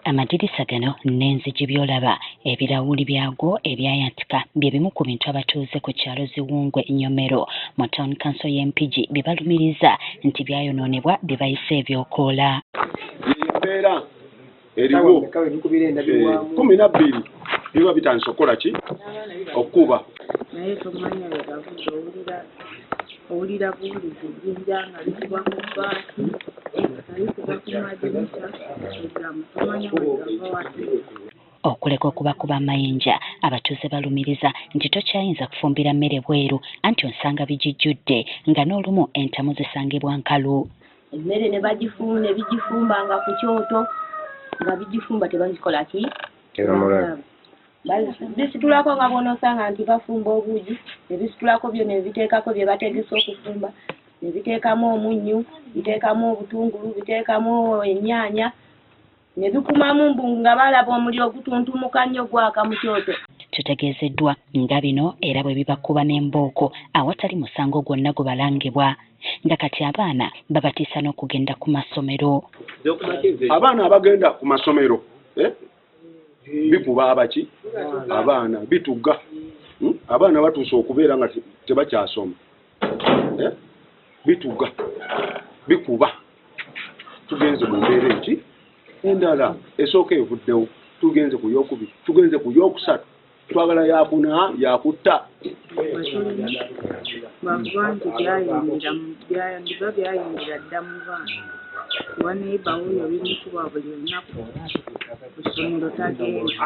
Amadirisa gano n'enzigi by'olaba ebirawuli byago ebyayantika bye bimu ku bintu abatuuze ku kyalo Ziwungwe Nnyomero mu Town Council y'Empigi bye balumiriza nti byayonoonebwa bye bayise ebyokoola. Embeera eriwo 12 biba bitandise okukola ki okuba naye tomanya owulira buwulizi ejjinja nga likuba ku bbaasi alikuba ku madirisha egamu tomanya wegava wati. Okuleka okubakuba amayinja abatuuze balumiriza nti tokyayinza kufumbira mmere bweru anti osanga bigijjudde nga n'olumu entamu zisangibwa nkalu. Emmere ne bigifumbanga ku kyoto nga bigifumba tebagikola ki bisitulako nga bw'onosanga nti bafumba obuugi nebisitulako byo nebiteekako bye bategese okufumba nebiteekamu omunnyu biteekamu obutungulu biteekamu ennyaanya ne bikumamu mbu nga balaba omuliro gutuntumuka nnyo gwaka mu kyoto. Tutegeezeddwa nga bino era bwe bibakuba n'embooko awatali musango gwonna gwe balangibwa nga kati abaana babatiisa n'okugenda ku masomero. Abaana abagenda ku masomero bikuba abaki abaana bitugga abaana batuuse okubeera nga tebakyasoma bitugga bikuba. Tugenze mu mbeera eki endala esooka evuddewo tugenze ku yokubiri tugenze ku yokusatu twagala yakuna yakutta bavuga nti byayingira dda mu baana kuba neiba wuyo bimukuba buli lunaku ku ssomero tagenda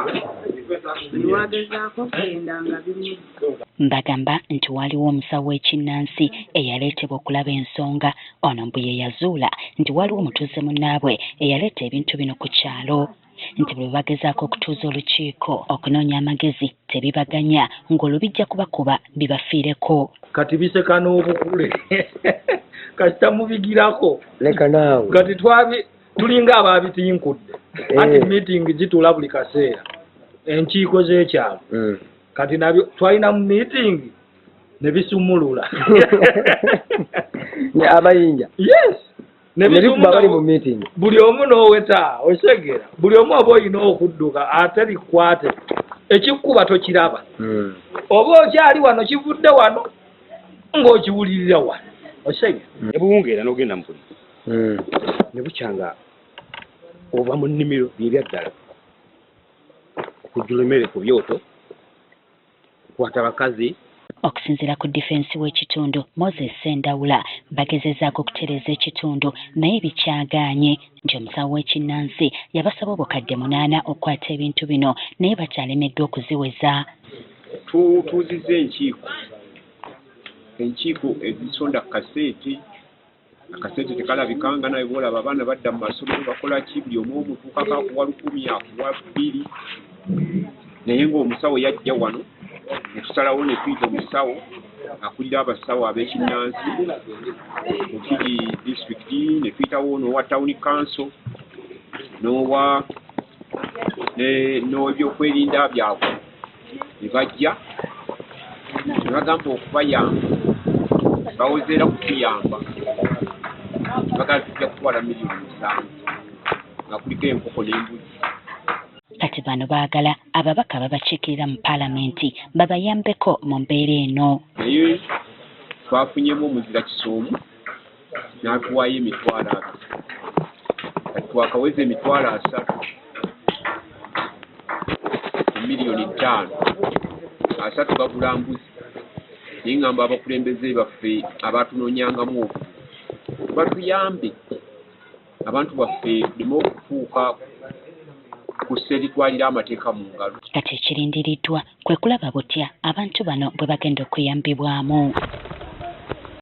buli wagezaako kugenda nga bimudda. Mbagamba nti waliwo omusawo w'ekinnansi eyaleetebwa okulaba ensonga ono mbu ye yazuula nti waliwo omutuuze munnaabwe eyaleeta ebintu bino ku kyalo nti bwe bagezaako okutuuza olukiiko okunoonya amagezi tebibaganya ng'olubijja kubakuba bibafiireko. Kati biseka n'obukule kati tamubigirako leka naawe kati tulinga abaabitinkudde anti miitingi gituula buli kaseera enkiiko z'ekyalo kati nabyo twalina mu miitingi ne bisumulula abayinja yes nebikuba bali mu meeting buli omu n'oweta osegera buli omu oba olina okudduka ate likwate ekikuba tokiraba oba okyali wano kivudde wano ng'okiwulirira wano osegera ebuwungeera n'ogenda mu poliisi ne bukyanga ova mu nnimiro byebyaddala okujjula emmere ku byoto kukwata bakazi. Okusinziira ku difensi w'ekitundu Moses Sendawula bagezezaako okutereeza ekitundu naye bikyagaanye nti omusawo w'ekinnansi yabasaba obukadde 8 okukwata ebintu bino naye bakyalemeddwa okuziweza. Tuuzizza enkiiko ezisonda kaseeti akaseeti tekalabikanga naye bwolaba abaana badda mu masomero bakola ki buli omu omutuukako akuwa 10 akuwa 2 naye ng'omusawo yajja wano netusalawo ne tuyita omusawo akulira abasawo ab'ekinnansi mu Kigi district ne tuyitawo n'owa town council n'ebyokwerinda byabwe ne bajja ne bagamba okubayamba bawozeera kutuyamba bagala tujja kutwala $7 million nga kuliko enkoko n'embuzi. Kati bano baagala ababaka babakiikirira mu paalamenti babayambeko mu mbeera eno. Naye twafunyemu omuzira Kisoomu n'atuwaayo emitwalo 2 kati twakaweza emitwalo 3 miliyoni 5 3 bagula mbuzi naye ngamba abakulembeze baffe abatunoonyangamu obwo batuyambe abantu baffe lema okufuuka kuseritwalira amateeka mu ngalo. Kati ekirindiriddwa kwe kulaba butya abantu bano bwe bagenda okuyambibwamu.